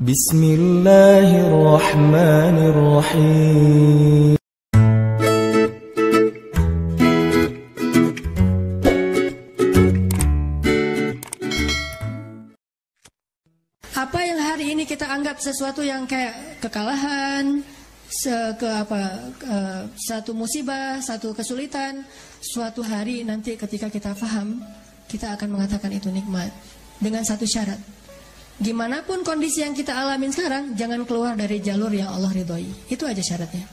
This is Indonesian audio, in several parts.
Bismillahirrahmanirrahim. Apa yang hari ini kita anggap sesuatu yang kayak kekalahan, satu musibah, satu kesulitan, suatu hari nanti ketika kita paham, kita akan mengatakan itu nikmat. Dengan satu syarat, gimana pun kondisi yang kita alamin sekarang, jangan keluar dari jalur yang Allah ridhoi. Itu aja syaratnya.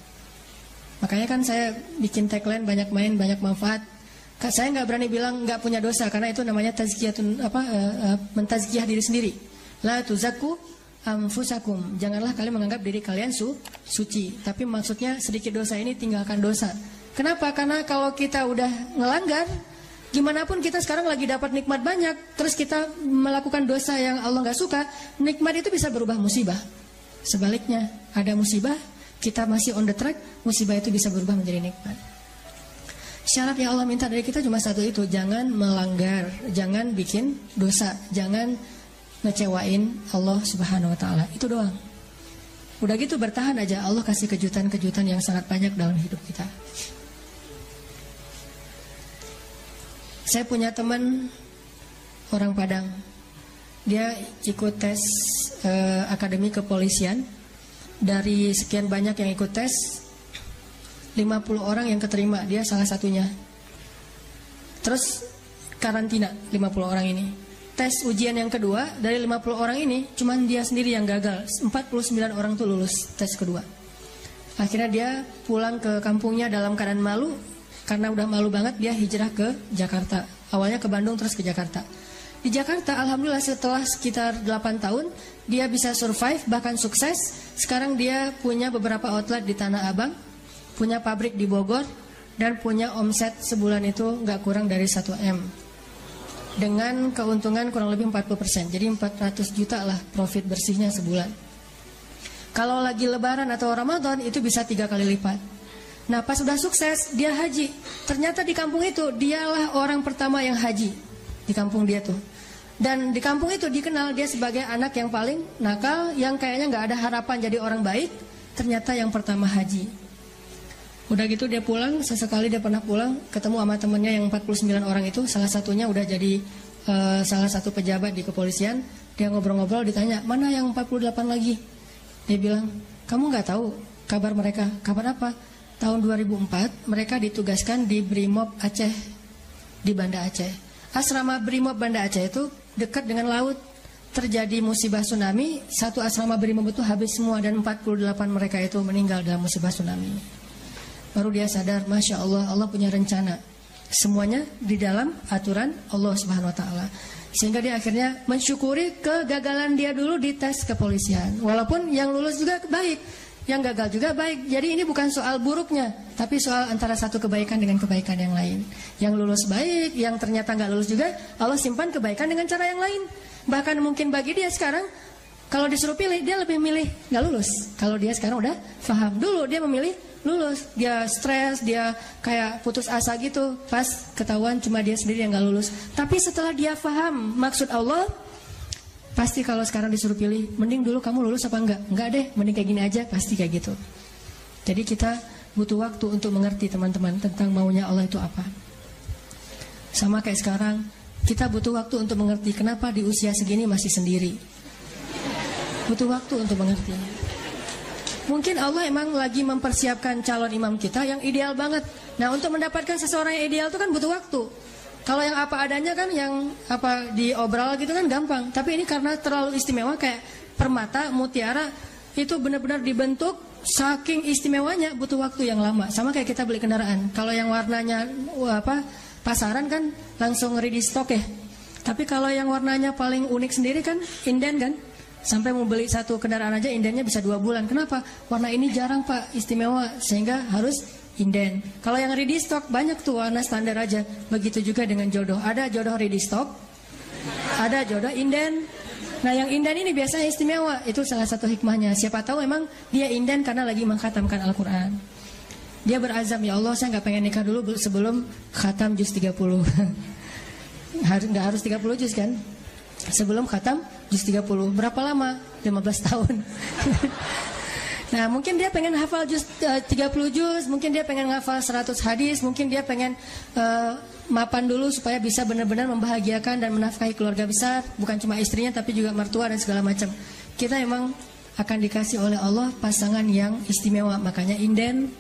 Makanya kan saya bikin tagline banyak main, banyak manfaat. Saya nggak berani bilang nggak punya dosa, karena itu namanya mentazkiyah diri sendiri. La tuzakku anfusakum. Janganlah kalian menganggap diri kalian suci. Tapi maksudnya sedikit dosa ini tinggalkan dosa. Kenapa? Karena kalau kita udah ngelanggar, gimana pun kita sekarang lagi dapat nikmat banyak, terus kita melakukan dosa yang Allah nggak suka, nikmat itu bisa berubah musibah. Sebaliknya, ada musibah, kita masih on the track, musibah itu bisa berubah menjadi nikmat. Syarat yang Allah minta dari kita cuma satu itu, jangan melanggar, jangan bikin dosa, jangan ngecewain Allah Subhanahu wa Ta'ala. Itu doang. Udah gitu bertahan aja, Allah kasih kejutan-kejutan yang sangat banyak dalam hidup kita. Saya punya teman orang Padang. Dia ikut tes akademi kepolisian. Dari sekian banyak yang ikut tes, 50 orang yang keterima, dia salah satunya. Terus karantina 50 orang ini. Tes ujian yang kedua, dari 50 orang ini cuman dia sendiri yang gagal. 49 orang tuh lulus tes kedua. Akhirnya dia pulang ke kampungnya dalam keadaan malu. Karena udah malu banget, dia hijrah ke Jakarta. Awalnya ke Bandung, terus ke Jakarta. Di Jakarta, alhamdulillah setelah sekitar 8 tahun, dia bisa survive, bahkan sukses. Sekarang dia punya beberapa outlet di Tanah Abang, punya pabrik di Bogor, dan punya omset sebulan itu nggak kurang dari 1 M. Dengan keuntungan kurang lebih 40%. Jadi 400 juta lah profit bersihnya sebulan. Kalau lagi lebaran atau Ramadan, itu bisa 3 kali lipat. Nah pas sudah sukses, dia haji. Ternyata di kampung itu, dialah orang pertama yang haji. Di kampung dia tuh. Dan di kampung itu dikenal dia sebagai anak yang paling nakal, yang kayaknya nggak ada harapan jadi orang baik. Ternyata yang pertama haji. Udah gitu dia pulang, sesekali dia pernah pulang, ketemu sama temennya yang 49 orang itu. Salah satunya udah jadi salah satu pejabat di kepolisian. Dia ngobrol-ngobrol, ditanya, mana yang 48 lagi? Dia bilang, kamu nggak tahu kabar mereka? Kabar apa? Tahun 2004 mereka ditugaskan di Brimob Aceh, di Banda Aceh. Asrama Brimob Banda Aceh itu dekat dengan laut. Terjadi musibah tsunami, satu asrama Brimob itu habis semua, dan 48 mereka itu meninggal dalam musibah tsunami. Baru dia sadar, Masya Allah, Allah punya rencana. Semuanya di dalam aturan Allah Subhanahu wa Ta'ala. Sehingga dia akhirnya mensyukuri kegagalan dia dulu di tes kepolisian. Walaupun yang lulus juga baik, yang gagal juga baik. Jadi ini bukan soal buruknya, tapi soal antara satu kebaikan dengan kebaikan yang lain. Yang lulus baik, yang ternyata nggak lulus juga, Allah simpan kebaikan dengan cara yang lain. Bahkan mungkin bagi dia sekarang, kalau disuruh pilih, dia lebih milih nggak lulus. Kalau dia sekarang udah paham. Dulu dia memilih lulus, dia stres, dia kayak putus asa gitu. Pas ketahuan cuma dia sendiri yang nggak lulus. Tapi setelah dia paham maksud Allah, pasti kalau sekarang disuruh pilih, mending dulu kamu lulus apa enggak? Enggak deh, mending kayak gini aja, pasti kayak gitu. Jadi kita butuh waktu untuk mengerti teman-teman tentang maunya Allah itu apa. Sama kayak sekarang, kita butuh waktu untuk mengerti kenapa di usia segini masih sendiri. Butuh waktu untuk mengerti. Mungkin Allah emang lagi mempersiapkan calon imam kita yang ideal banget. Nah untuk mendapatkan seseorang yang ideal itu kan butuh waktu. Kalau yang apa adanya kan, yang apa diobral gitu kan gampang. Tapi ini karena terlalu istimewa, kayak permata, mutiara, itu benar-benar dibentuk saking istimewanya, butuh waktu yang lama. Sama kayak kita beli kendaraan. Kalau yang warnanya pasaran kan langsung ready stock ya. Tapi kalau yang warnanya paling unik sendiri kan inden kan. Sampai mau beli satu kendaraan aja indennya bisa 2 bulan. Kenapa? Warna ini jarang Pak, istimewa, sehingga harus inden. Kalau yang ready stock banyak tuh warna standar aja. Begitu juga dengan jodoh. Ada jodoh ready stock, ada jodoh inden. Nah yang inden ini biasanya istimewa. Itu salah satu hikmahnya. Siapa tahu memang dia inden karena lagi mengkhatamkan Al-Quran. Dia berazam, ya Allah saya gak pengen nikah dulu sebelum khatam juz 30. Gak harus 30 juz kan? Sebelum khatam juz 30. Berapa lama? 15 tahun. Nah, mungkin dia pengen hafal juz 30 juz, mungkin dia pengen hafal 100 hadis, mungkin dia pengen mapan dulu supaya bisa benar-benar membahagiakan dan menafkahi keluarga besar, bukan cuma istrinya tapi juga mertua dan segala macam. Kita emang akan dikasih oleh Allah pasangan yang istimewa, makanya inden,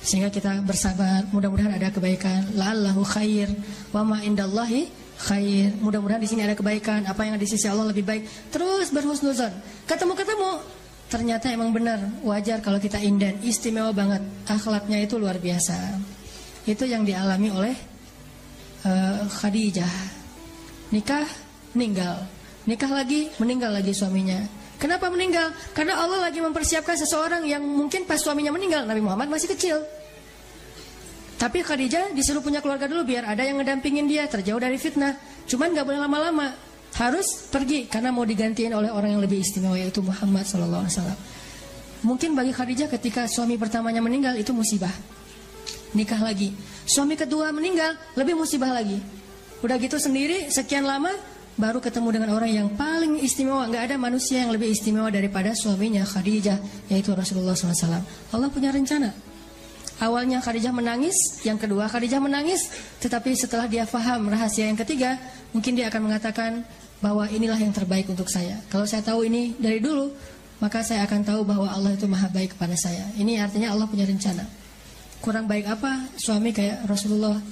sehingga kita bersabar. Mudah-mudahan ada kebaikan. La'allahu khair wa ma indallahi khair. Mudah-mudahan di sini ada kebaikan. Apa yang ada di sisi Allah lebih baik. Terus berhusnuzon. Ketemu-ketemu ternyata emang benar, wajar kalau kita inden, istimewa banget, akhlaknya itu luar biasa. Itu yang dialami oleh Khadijah. Nikah, meninggal. Nikah lagi, meninggal lagi suaminya. Kenapa meninggal? Karena Allah lagi mempersiapkan seseorang yang mungkin pas suaminya meninggal, Nabi Muhammad masih kecil. Tapi Khadijah disuruh punya keluarga dulu biar ada yang ngedampingin dia, terjauh dari fitnah. Cuman gak boleh lama-lama, harus pergi karena mau digantiin oleh orang yang lebih istimewa, yaitu Muhammad SAW. Mungkin bagi Khadijah ketika suami pertamanya meninggal itu musibah, nikah lagi. Suami kedua meninggal, lebih musibah lagi. Udah gitu sendiri sekian lama baru ketemu dengan orang yang paling istimewa. Gak ada manusia yang lebih istimewa daripada suaminya Khadijah, yaitu Rasulullah SAW. Allah punya rencana. Awalnya Khadijah menangis, yang kedua Khadijah menangis, tetapi setelah dia faham rahasia yang ketiga, mungkin dia akan mengatakan bahwa inilah yang terbaik untuk saya. Kalau saya tahu ini dari dulu, maka saya akan tahu bahwa Allah itu maha baik kepada saya. Ini artinya Allah punya rencana. Kurang baik apa suami kayak Rasulullah?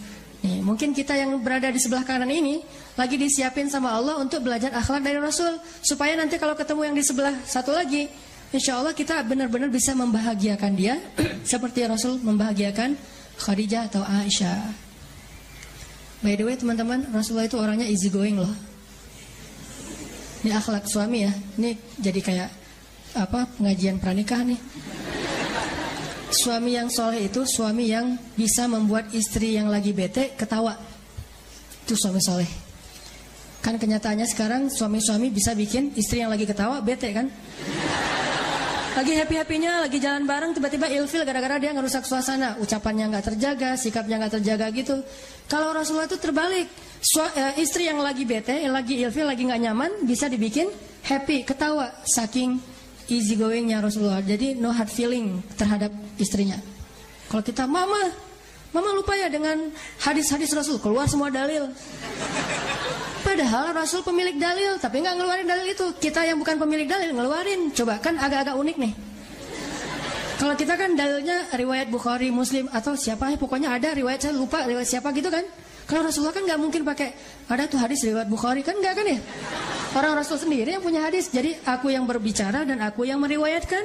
Nih, mungkin kita yang berada di sebelah kanan ini lagi disiapin sama Allah untuk belajar akhlak dari Rasul, supaya nanti kalau ketemu yang di sebelah satu lagi, insya Allah kita benar-benar bisa membahagiakan dia seperti Rasul membahagiakan Khadijah atau Aisyah. By the way teman-teman, Rasulullah itu orangnya easy going loh. Ini akhlak suami ya. Ini jadi kayak pengajian pranikah nih. Suami yang soleh itu suami yang bisa membuat istri yang lagi bete ketawa. Itu suami soleh. Kan kenyataannya sekarang suami-suami bisa bikin istri yang lagi ketawa bete kan. Lagi happy-happynya, lagi jalan bareng, tiba-tiba ilfil gara-gara dia ngerusak suasana. Ucapannya gak terjaga, sikapnya gak terjaga gitu. Kalau Rasulullah itu terbalik. Istri yang lagi bete, yang lagi ilfil, lagi gak nyaman, bisa dibikin happy, ketawa. Saking easy goingnya Rasulullah. Jadi no hard feeling terhadap istrinya. Kalau kita, Mama lupa ya dengan hadis-hadis Rasul. Keluar semua dalil. Padahal Rasul pemilik dalil, tapi nggak ngeluarin dalil itu. Kita yang bukan pemilik dalil ngeluarin. Coba, kan agak-agak unik nih. Kalau kita kan dalilnya riwayat Bukhari, Muslim, atau siapa, pokoknya ada riwayat, saya lupa riwayat siapa gitu kan. Kalau Rasulullah kan nggak mungkin pakai ada tuh hadis riwayat Bukhari, kan nggak kan ya. Orang Rasul sendiri yang punya hadis. Jadi aku yang berbicara dan aku yang meriwayatkan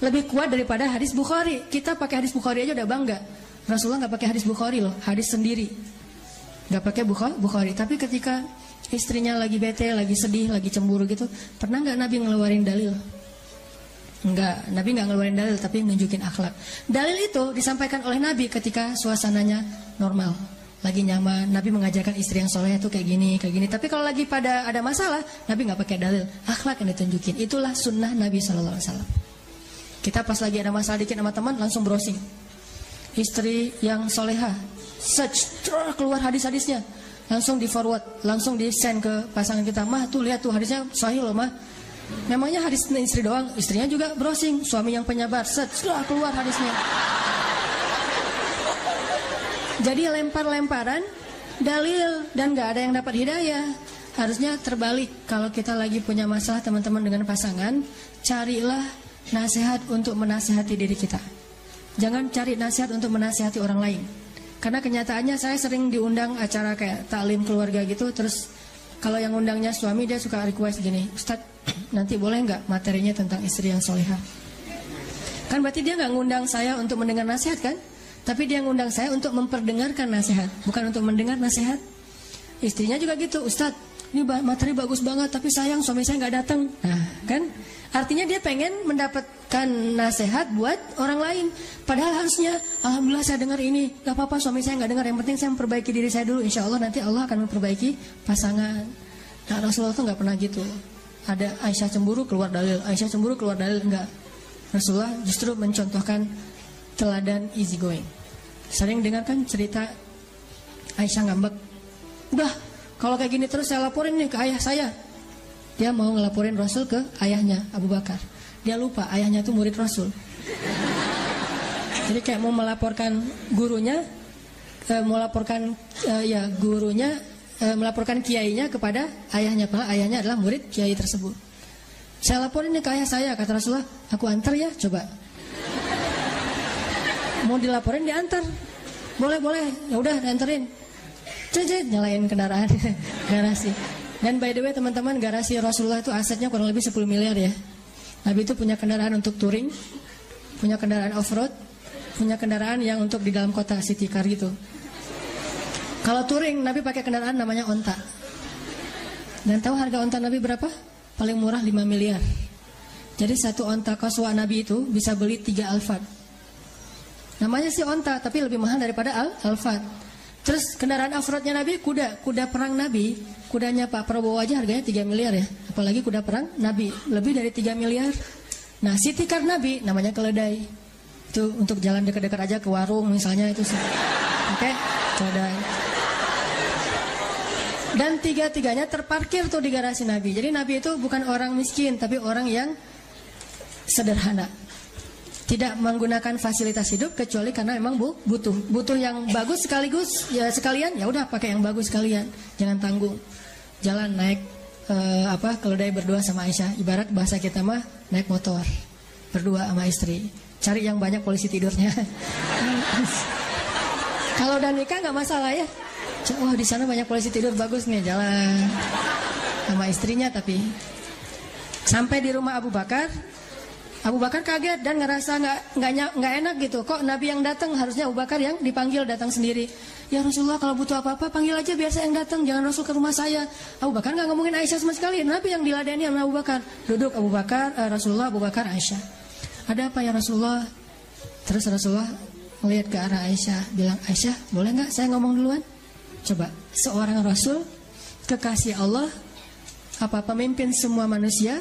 lebih kuat daripada hadis Bukhari. Kita pakai hadis Bukhari aja udah bangga. Rasulullah nggak pakai hadis Bukhari loh, hadis sendiri. Nggak pakai Bukhari. Tapi ketika istrinya lagi bete, lagi sedih, lagi cemburu gitu, pernah nggak Nabi ngeluarin dalil? Enggak, Nabi nggak ngeluarin dalil, tapi nunjukin akhlak. Dalil itu disampaikan oleh Nabi ketika suasananya normal, lagi nyaman. Nabi mengajarkan istri yang soleh itu kayak gini, kayak gini. Tapi kalau lagi pada ada masalah, Nabi nggak pakai dalil, akhlak yang ditunjukin. Itulah sunnah Nabi SAW. Kita pas lagi ada masalah dikit sama teman, langsung browsing. Istri yang soleha, search, keluar hadis-hadisnya. Langsung di forward, langsung di send ke pasangan kita. Mah tuh lihat tuh hadisnya sahih loh mah. Memangnya hadis istri doang, istrinya juga browsing. Suami yang penyabar, set, keluar hadisnya. Jadi lempar-lemparan dalil dan gak ada yang dapat hidayah. Harusnya terbalik. Kalau kita lagi punya masalah teman-teman dengan pasangan, carilah nasihat untuk menasihati diri kita. Jangan cari nasihat untuk menasihati orang lain. Karena kenyataannya saya sering diundang acara kayak taklim keluarga gitu. Terus kalau yang undangnya suami, dia suka request gini, Ustadz nanti boleh nggak materinya tentang istri yang solehah. Kan berarti dia nggak ngundang saya untuk mendengar nasihat kan. Tapi dia ngundang saya untuk memperdengarkan nasihat, bukan untuk mendengar nasihat. Istrinya juga gitu, Ustadz ini materi bagus banget, tapi sayang suami saya nggak datang. Nah kan, artinya dia pengen mendapatkan nasihat buat orang lain. Padahal harusnya, alhamdulillah saya dengar ini, gak apa-apa suami saya nggak dengar. Yang penting saya memperbaiki diri saya dulu. Insya Allah nanti Allah akan memperbaiki pasangan. Nah Rasulullah tuh nggak pernah gitu. Ada Aisyah cemburu keluar dalil, Aisyah cemburu keluar dalil, enggak. Rasulullah justru mencontohkan teladan easy going. Sering dengarkan cerita Aisyah ngambek, udah kalau kayak gini terus saya laporin nih ke ayah saya. Dia mau ngelaporin Rasul ke ayahnya Abu Bakar. Dia lupa ayahnya itu murid Rasul. Jadi kayak mau melaporkan gurunya, melaporkan kiainya kepada ayahnya. Padahal ayahnya adalah murid kiai tersebut. Saya laporin nih ke ayah saya, kata Rasulullah, aku antar ya, coba. Mau dilaporin diantar. Boleh, ya udah dianterin. Cet, nyalain kendaraan garasi. Dan by the way teman-teman, garasi Rasulullah itu asetnya kurang lebih 10 miliar ya. Nabi itu punya kendaraan untuk touring, punya kendaraan off-road, punya kendaraan yang untuk di dalam kota, city car gitu. Kalau touring, Nabi pakai kendaraan namanya onta. Dan tahu harga onta Nabi berapa? Paling murah 5 miliar. Jadi satu onta Qaswa Nabi itu bisa beli 3 Alphard. Namanya sih onta, tapi lebih mahal daripada Alphard. Terus kendaraan off-roadnya Nabi, kuda perang Nabi. Kudanya Pak Prabowo aja harganya 3 miliar ya. Apalagi kuda perang Nabi, lebih dari 3 miliar. Nah, city car Nabi namanya keledai. Itu untuk jalan dekat-dekat aja ke warung misalnya itu sih. Oke, keledai. Dan tiga-tiganya terparkir tuh di garasi Nabi. Jadi Nabi itu bukan orang miskin, tapi orang yang sederhana. Tidak menggunakan fasilitas hidup kecuali karena memang butuh yang bagus sekaligus ya sekalian, ya udah pakai yang bagus sekalian, jangan tanggung. Jalan naik keledai berdua sama Aisyah, ibarat bahasa kita mah naik motor berdua sama istri, cari yang banyak polisi tidurnya. Kalau udah nikah nggak masalah ya. Oh di sana banyak polisi tidur, bagus nih, jalan sama istrinya. Tapi sampai di rumah Abu Bakar kaget dan ngerasa nggak enak gitu. Kok Nabi yang datang, harusnya Abu Bakar yang dipanggil datang sendiri. Ya Rasulullah, kalau butuh apa-apa panggil aja, biar saya yang datang, jangan Rasul ke rumah saya. Abu Bakar nggak ngomongin Aisyah sama sekali. Nabi yang diladeni sama Abu Bakar. Duduk Abu Bakar, Rasulullah, Abu Bakar, Aisyah. Ada apa ya Rasulullah? Terus Rasulullah melihat ke arah Aisyah, bilang, Aisyah boleh nggak saya ngomong duluan? Coba, seorang Rasul, kekasih Allah, pemimpin semua manusia,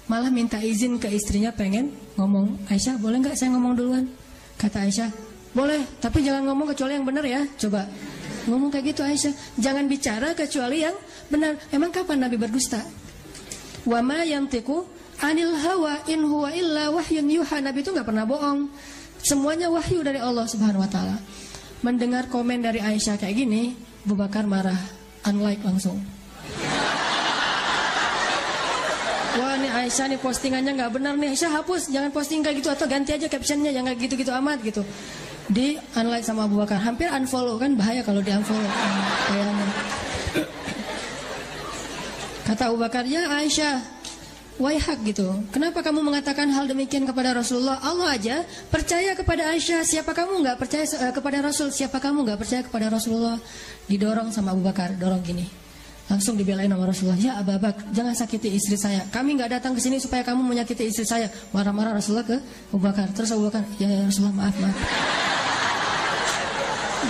malah minta izin ke istrinya pengen ngomong. Aisyah boleh nggak saya ngomong duluan? Kata Aisyah, boleh, tapi jangan ngomong kecuali yang benar ya. Coba ngomong kayak gitu Aisyah, jangan bicara kecuali yang benar. Emang kapan Nabi berdusta? Wa ma yantiqu anil hawa in huwa illa wahyun yuha. Nabi itu nggak pernah bohong, semuanya wahyu dari Allah Subhanahu Wa Taala. Mendengar komen dari Aisyah kayak gini, Abu Bakar marah, unlike langsung. Wah nih Aisyah nih postingannya nggak benar nih, Aisyah hapus, jangan posting kayak gitu, atau ganti aja captionnya, jangan gitu-gitu amat gitu. Di unlike sama Abu Bakar, hampir unfollow, kan bahaya kalau di unfollow. Kata Abu Bakar, ya Aisyah, waihak gitu, kenapa kamu mengatakan hal demikian kepada Rasulullah? Allah aja percaya kepada Aisyah, siapa kamu nggak percaya kepada Rasul? Siapa kamu nggak percaya kepada Rasulullah? Didorong sama Abu Bakar, dorong gini. Langsung dibelain sama Rasulullah. Ya Abu Bakar, jangan sakiti istri saya. Kami nggak datang ke sini supaya kamu menyakiti istri saya. Marah-marah Rasulullah ke Abu Bakar. Terus Abu Bakar, ya Rasulullah maaf.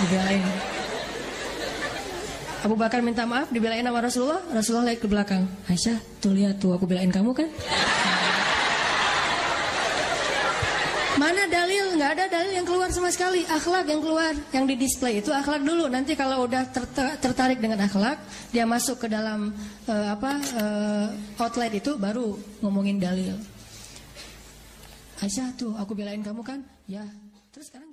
Dibelain. Abu Bakar minta maaf, dibelain sama Rasulullah. Rasulullah lihat ke belakang. Aisyah, tuh lihat tuh, aku belain kamu kan? Mana dalil? Nggak ada dalil yang keluar sama sekali. Akhlak yang keluar, yang di display itu akhlak dulu. Nanti kalau udah tertarik dengan akhlak, dia masuk ke dalam outlet itu, baru ngomongin dalil. Aisyah tuh, aku belain kamu kan? Ya. Terus sekarang